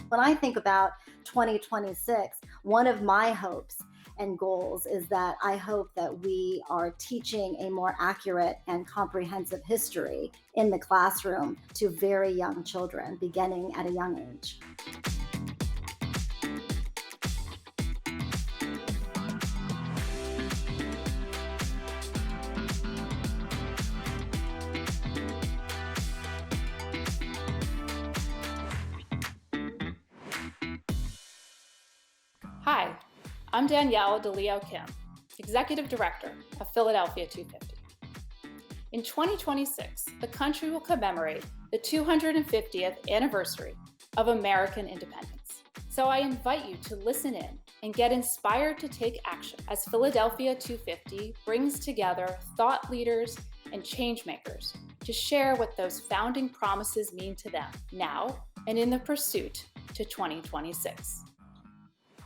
When I think about 2026, one of my hopes and goals is that I hope that we are teaching a more accurate and comprehensive history in the classroom to very young children, beginning at a young age. Hi, I'm Danielle DeLeo Kim, Executive Director of Philadelphia 250. In 2026, the country will commemorate the 250th anniversary of American independence. So I invite you to listen in and get inspired to take action as Philadelphia 250 brings together thought leaders and change makers to share what those founding promises mean to them now and in the pursuit to 2026.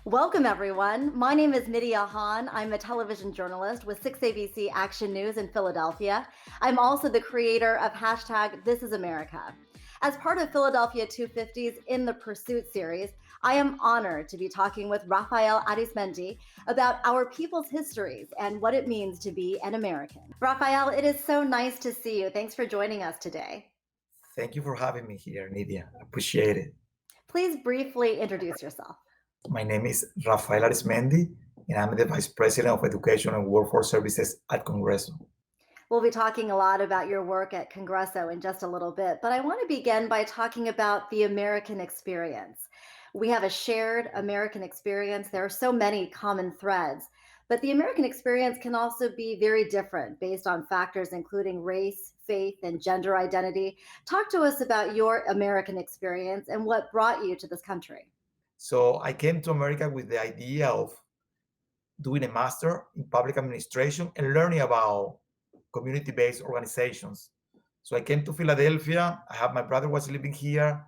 Welcome, everyone. My name is Nydia Han. I'm a television journalist with 6ABC Action News in Philadelphia. I'm also the creator of #ThisIsAmerica. As part of Philadelphia 250's In the Pursuit series, I am honored to be talking with Rafael Arismendi about our people's histories and what it means to be an American. Rafael, it is so nice to see you. Thanks for joining us today. Thank you for having me here, Nydia. Appreciate it. Please briefly introduce yourself. My name is Rafael Arismendi, and I'm the Vice President of Education and Workforce Services at Congreso. We'll be talking a lot about your work at Congreso in just a little bit, but I want to begin by talking about the American experience. We have a shared American experience. There are so many common threads, but the American experience can also be very different based on factors including race, faith, and gender identity. Talk to us about your American experience and what brought you to this country. So I came to America with the idea of doing a master in public administration and learning about community-based organizations. So I came to Philadelphia. My brother was living here,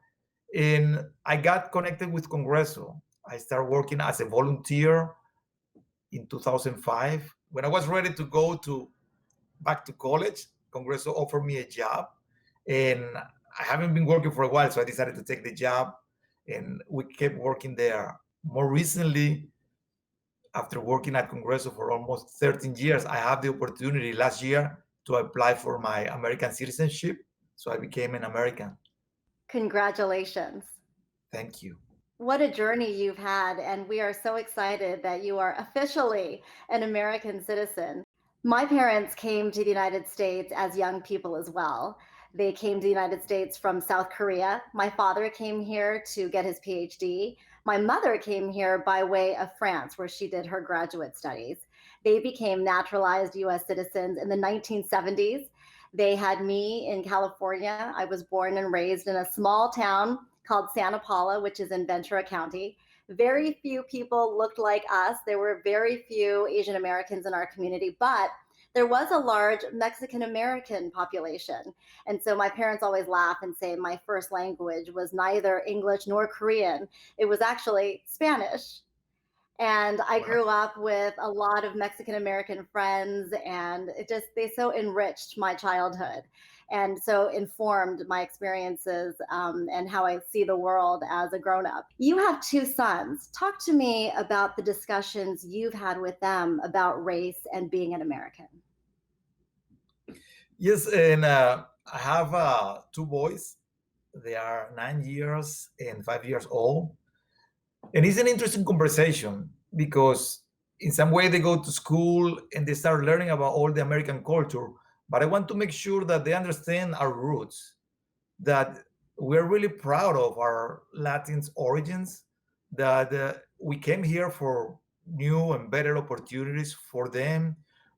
and I got connected with Congreso. I started working as a volunteer in 2005. When I was ready to go back to college, Congreso offered me a job, and I haven't been working for a while, so I decided to take the job, and we kept working there. More recently, after working at Congreso for almost 13 years, I had the opportunity last year to apply for my American citizenship, so I became an American. Congratulations. Thank you. What a journey you've had, and we are so excited that you are officially an American citizen. My parents came to the United States as young people as well. They came to the United States from South Korea. My father came here to get his PhD. My mother came here by way of France, where she did her graduate studies. They became naturalized US citizens in the 1970s. They had me in California. I was born and raised in a small town called Santa Paula, which is in Ventura County. Very few people looked like us. There were very few Asian Americans in our community, but there was a large Mexican American population. And so my parents always laugh and say my first language was neither English nor Korean. It was actually Spanish. And I grew up with a lot of Mexican American friends, and they so enriched my childhood and so informed my experiences and how I see the world as a grown-up. You have two sons. Talk to me about the discussions you've had with them about race and being an American. Yes, and I have two boys. They are 9 years and 5 years old. And it's an interesting conversation because in some way they go to school and they start learning about all the American culture. But I want to make sure that they understand our roots, that we're really proud of our Latin origins, that we came here for new and better opportunities for them.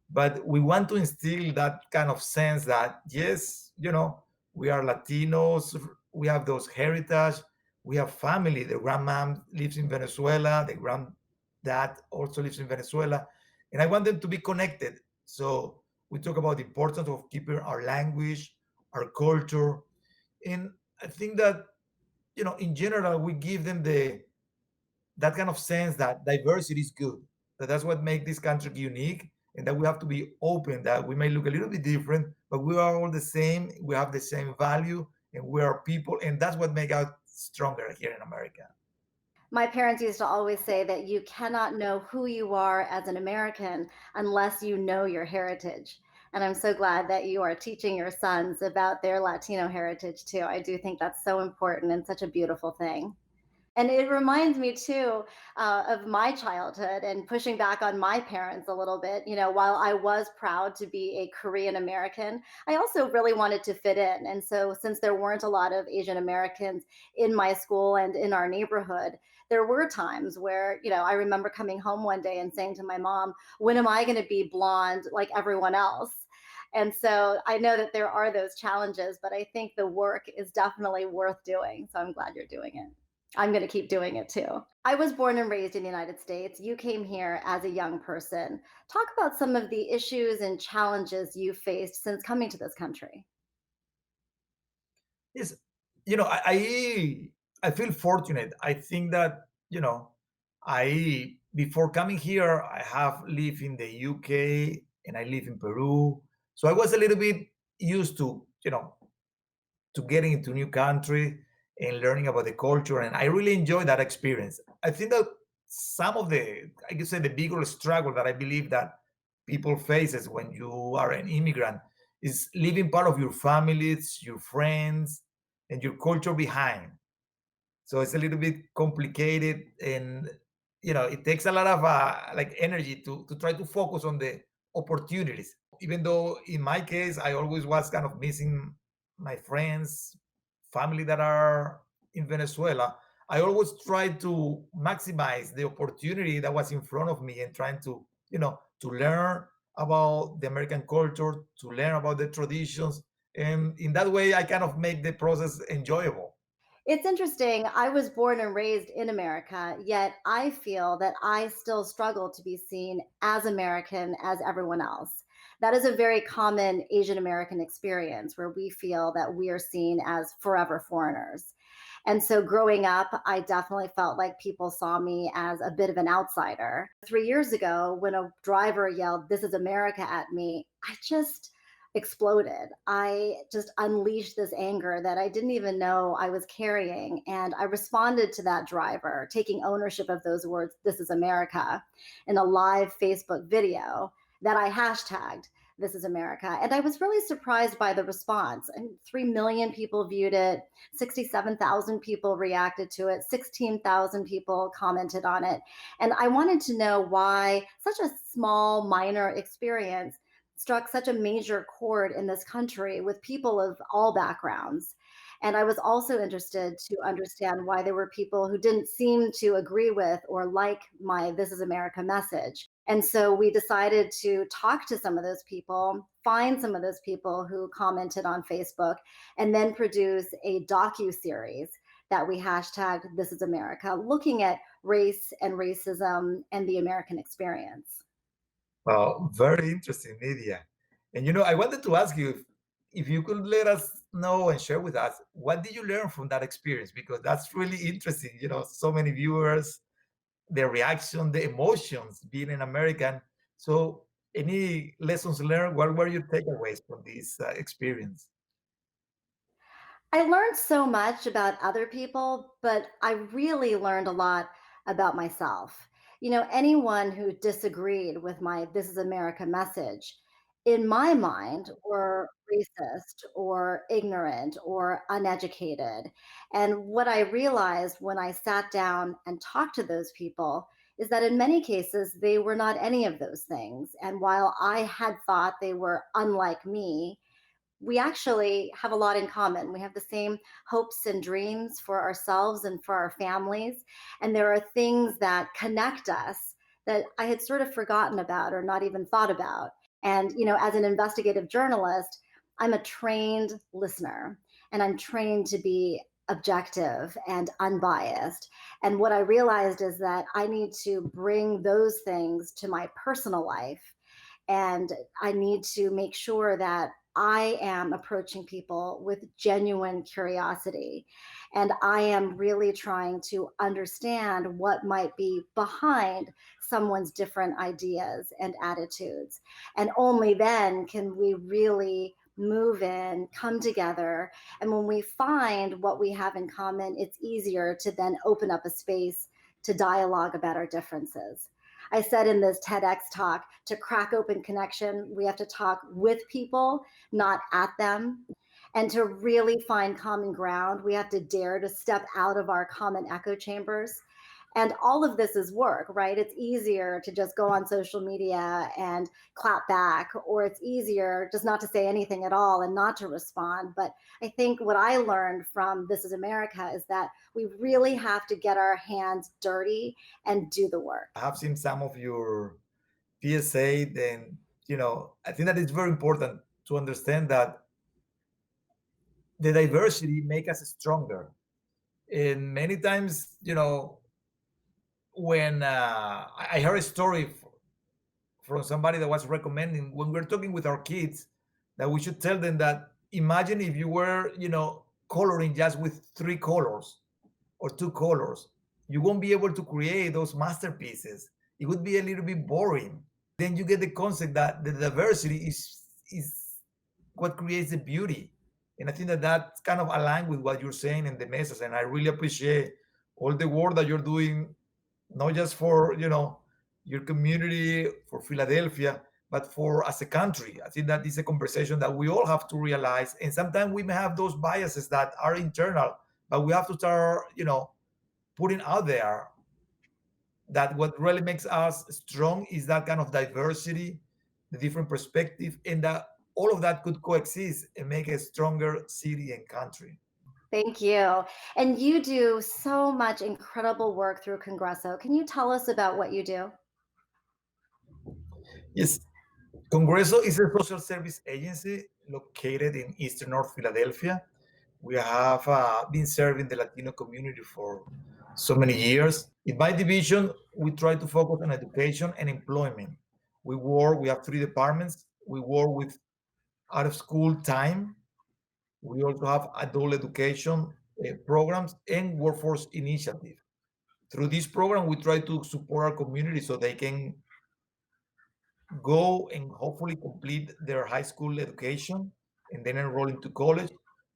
But we want to instill that kind of sense that, yes, we are Latinos, we have those heritage, we have family. The grandmom lives in Venezuela, the granddad also lives in Venezuela, and I want them to be connected. So we talk about the importance of keeping our language, our culture, and I think that in general we give them that kind of sense that diversity is good, that's what makes this country unique, and that we have to be open, that we may look a little bit different, but we are all the same, we have the same value, and we are people, and that's what makes us stronger here in America. My parents used to always say that you cannot know who you are as an American unless you know your heritage. And I'm so glad that you are teaching your sons about their Latino heritage too. I do think that's so important and such a beautiful thing. And it reminds me too of my childhood and pushing back on my parents a little bit. While I was proud to be a Korean American, I also really wanted to fit in. And so, since there weren't a lot of Asian Americans in my school and in our neighborhood, there were times where, I remember coming home one day and saying to my mom, when am I going to be blonde like everyone else? And so I know that there are those challenges, but I think the work is definitely worth doing. So I'm glad you're doing it. I'm going to keep doing it too. I was born and raised in the United States. You came here as a young person. Talk about some of the issues and challenges you faced since coming to this country. Yes, I feel fortunate. I think that I before coming here, I have lived in the UK and I live in Peru, so I was a little bit used to getting into new country and learning about the culture, and I really enjoy that experience. I think that some of the, I could say, the bigger struggle that I believe that people faces when you are an immigrant is leaving part of your families, your friends, and your culture behind. So it's a little bit complicated, and it takes a lot of like energy to try to focus on the opportunities. Even though in my case I always was kind of missing my friends, family that are in Venezuela, I always tried to maximize the opportunity that was in front of me and trying to learn about the American culture, to learn about the traditions, and in that way I kind of make the process enjoyable. It's interesting. I was born and raised in America, yet I feel that I still struggle to be seen as American as everyone else. That is a very common Asian American experience where we feel that we are seen as forever foreigners. And so growing up, I definitely felt like people saw me as a bit of an outsider. 3 years ago, when a driver yelled, "This is America" at me, I just exploded. I just unleashed this anger that I didn't even know I was carrying. And I responded to that driver, taking ownership of those words, "This is America," in a live Facebook video that I hashtagged. This is America. And I was really surprised by the response. And 3 million people viewed it, 67,000 people reacted to it, 16,000 people commented on it. And I wanted to know why such a small, minor experience struck such a major chord in this country with people of all backgrounds. And I was also interested to understand why there were people who didn't seem to agree with or like my "This is America" message. And so we decided to talk to some of those people, find some of those people who commented on Facebook, and then produce a docu-series that we hashtagged "This is America," looking at race and racism and the American experience. Well, very interesting, Nydia. And I wanted to ask you if you could let us know and share with us what did you learn from that experience, because that's really interesting. So many viewers, their reaction, the emotions being an American. So, any lessons learned? What were your takeaways from this experience? I learned so much about other people, but I really learned a lot about myself. Anyone who disagreed with my "This is America" message, in my mind, were racist or ignorant or uneducated. And what I realized when I sat down and talked to those people is that in many cases, they were not any of those things. And while I had thought they were unlike me, we actually have a lot in common. We have the same hopes and dreams for ourselves and for our families. And there are things that connect us that I had sort of forgotten about or not even thought about. And, as an investigative journalist, I'm a trained listener and I'm trained to be objective and unbiased. And what I realized is that I need to bring those things to my personal life, and I need to make sure that I am approaching people with genuine curiosity. And I am really trying to understand what might be behind someone's different ideas and attitudes. And only then can we really move in, come together. And when we find what we have in common, it's easier to then open up a space to dialogue about our differences. I said in this TEDx talk, to crack open connection, we have to talk with people, not at them. And to really find common ground, we have to dare to step out of our common echo chambers. And all of this is work, right? It's easier to just go on social media and clap back, or it's easier just not to say anything at all and not to respond. But I think what I learned from This Is America is that we really have to get our hands dirty and do the work. I have seen some of your PSA, then I think that it's very important to understand that the diversity make us stronger. And many times, when I heard a story from somebody that was recommending when we're talking with our kids that we should tell them that imagine if you were, coloring just with three colors or two colors, you won't be able to create those masterpieces. It would be a little bit boring. Then you get the concept that the diversity is what creates the beauty. And I think that that's kind of aligned with what you're saying in the message. And I really appreciate all the work that you're doing, not just for your community, for Philadelphia, but for as a country. I think that is a conversation that we all have to realize. And sometimes we may have those biases that are internal, but we have to start, putting out there that what really makes us strong is that kind of diversity, the different perspective, and that all of that could coexist and make a stronger city and country. Thank you. And you do so much incredible work through Congresso. Can you tell us about what you do? Yes, Congreso is a social service agency located in Eastern North Philadelphia. We have been serving the Latino community for so many years. In my division, we try to focus on education and employment. We have three departments. We work with out of school time. We also have adult education programs and workforce initiative. Through this program, we try to support our community so they can go and hopefully complete their high school education and then enroll into college,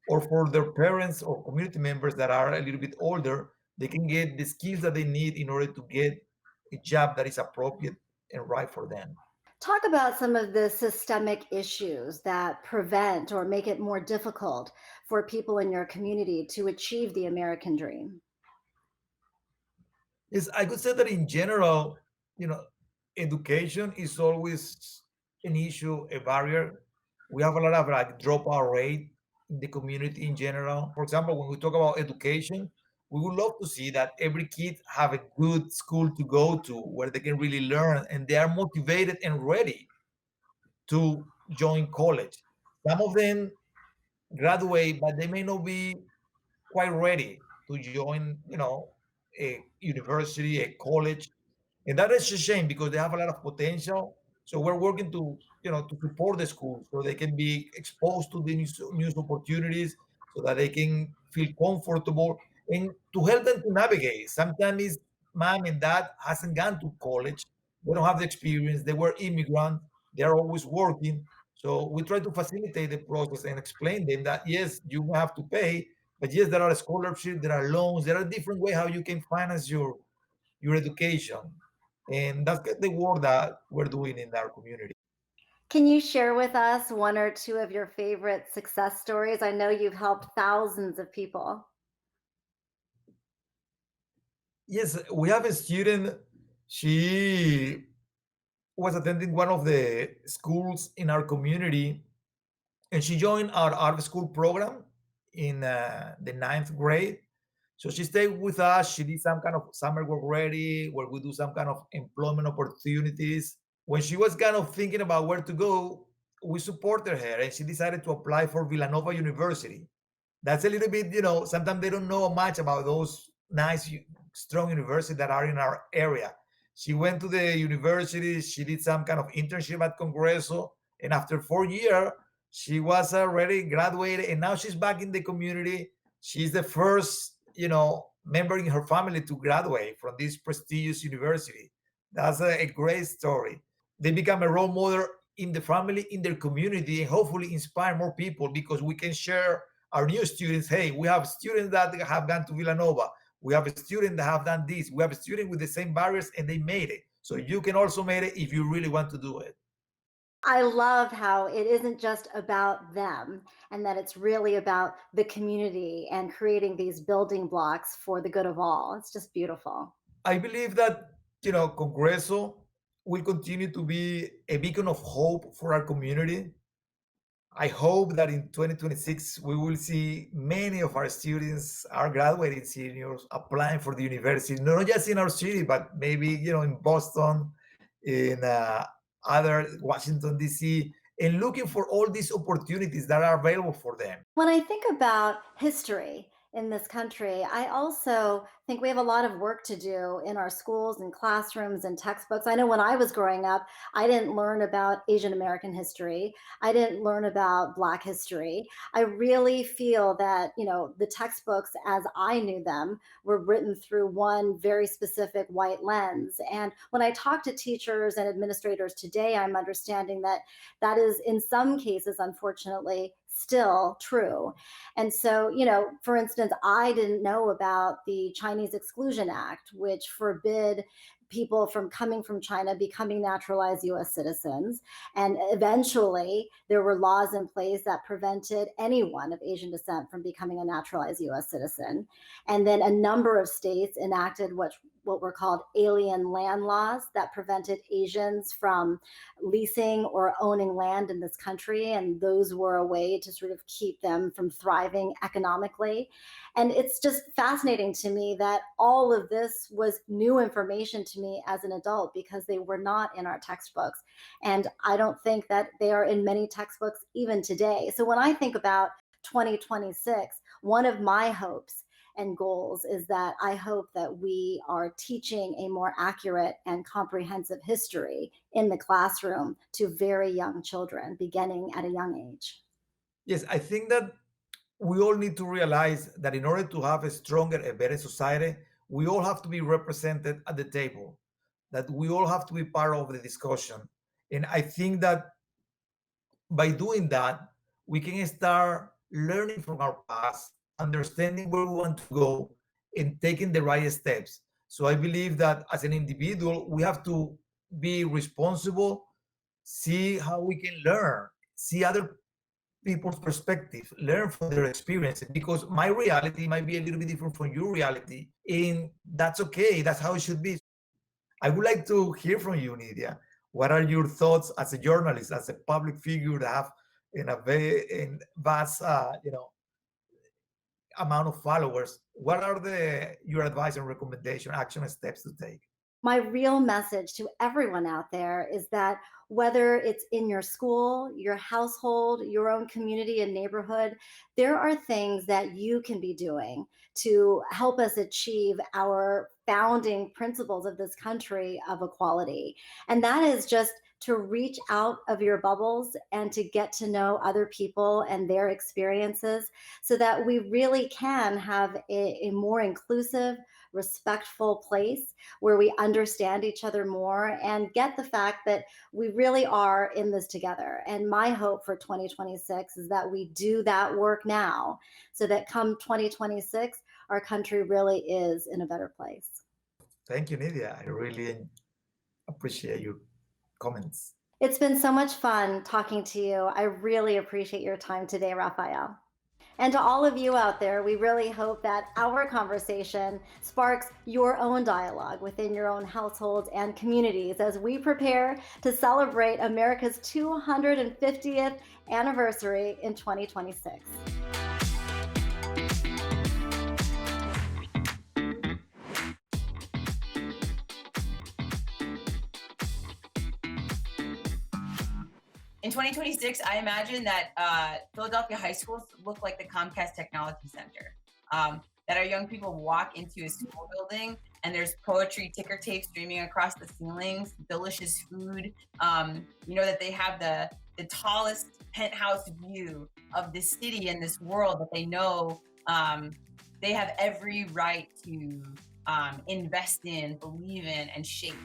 or for their parents or community members that are a little bit older, they can get the skills that they need in order to get a job that is appropriate and right for them. Talk about some of the systemic issues that prevent or make it more difficult for people in your community to achieve the American dream. Yes, I could say that in general, you know, education is always an issue, a barrier. We have a lot of like dropout rate in the community in general. For example, when we talk about education, we would love to see that every kid have a good school to go to where they can really learn and they are motivated and ready to join college. Some of them graduate, but they may not be quite ready to join, a university, a college, and that is a shame because they have a lot of potential. So we're working to, to support the schools so they can be exposed to the news opportunities, so that they can feel comfortable and to help them to navigate. Sometimes mom and dad hasn't gone to college, they don't have the experience, they were immigrants, they're always working. So we try to facilitate the process and explain them that yes, you have to pay, but yes, there are scholarships, there are loans, there are different ways how you can finance your education. And that's the work that we're doing in our community. Can you share with us one or two of your favorite success stories? I know you've helped thousands of people. Yes, we have a student. She was attending one of the schools in our community, and she joined our art school program in the ninth grade. So she stayed with us. She did some kind of summer work ready, where we do some kind of employment opportunities. When she was kind of thinking about where to go, we supported her, and she decided to apply for Villanova University. That's a little bit, sometimes they don't know much about those nice, strong universities that are in our area. She went to the university, she did some kind of internship at Congreso, and after 4 years, she was already graduated, and now she's back in the community. She's the first, member in her family to graduate from this prestigious university. That's a great story. They become a role model in the family, in their community, and hopefully inspire more people because we can share our new students. Hey, we have students that have gone to Villanova. We have a student that have done this. We have a student with the same barriers and they made it. So you can also make it if you really want to do it. I love how it isn't just about them and that it's really about the community and creating these building blocks for the good of all. It's just beautiful. I believe that, Congreso will continue to be a beacon of hope for our community. I hope that in 2026 we will see many of our students, our graduating seniors, applying for the university, not just in our city, but maybe in Boston, in other Washington D.C., and looking for all these opportunities that are available for them. When I think about history in this country, I also think we have a lot of work to do in our schools and classrooms and textbooks. I know when I was growing up, I didn't learn about Asian American history. I didn't learn about Black history. I really feel that, the textbooks as I knew them were written through one very specific white lens. And when I talk to teachers and administrators today, I'm understanding that that is in some cases, unfortunately, still true. And so, for instance, I didn't know about the Chinese Exclusion Act, which forbid people from coming from China becoming naturalized US citizens. And eventually, there were laws in place that prevented anyone of Asian descent from becoming a naturalized US citizen. And then a number of states enacted what were called alien land laws that prevented Asians from leasing or owning land in this country. And those were a way to sort of keep them from thriving economically. And it's just fascinating to me that all of this was new information to me as an adult because they were not in our textbooks. And I don't think that they are in many textbooks even today. So when I think about 2026, one of my hopes and goals is that I hope that we are teaching a more accurate and comprehensive history in the classroom to very young children, beginning at a young age. Yes, I think that we all need to realize that in order to have a stronger, a better society, we all have to be represented at the table, that we all have to be part of the discussion. And I think that by doing that, we can start learning from our past, understanding where we want to go, and taking the right steps. So I believe that as an individual, we have to be responsible, see how we can learn, see other people's perspective, learn from their experiences, because my reality might be a little bit different from your reality, and that's okay. That's how it should be. I would like to hear from you, Nydia. What are your thoughts as a journalist, as a public figure that have in a very vast, amount of followers? What are the your advice and recommendation, action steps to take? My real message to everyone out there is that whether it's in your school, your household, your own community and neighborhood, there are things that you can be doing to help us achieve our founding principles of this country of equality. And that is just to reach out of your bubbles and to get to know other people and their experiences so that we really can have a more inclusive, respectful place where we understand each other more and get the fact that we really are in this together. And my hope for 2026 is that we do that work now so that come 2026, our country really is in a better place. Thank you, Nydia. I really appreciate your comments. It's been so much fun talking to you. I really appreciate your time today, Rafael. And to all of you out there, we really hope that our conversation sparks your own dialogue within your own households and communities as we prepare to celebrate America's 250th anniversary in 2026. In 2026, I imagine that Philadelphia high schools look like the Comcast Technology Center. That our young people walk into a school building and there's poetry ticker tape streaming across the ceilings, delicious food. That they have the tallest penthouse view of this city and this world that they know they have every right to invest in, believe in, and shape.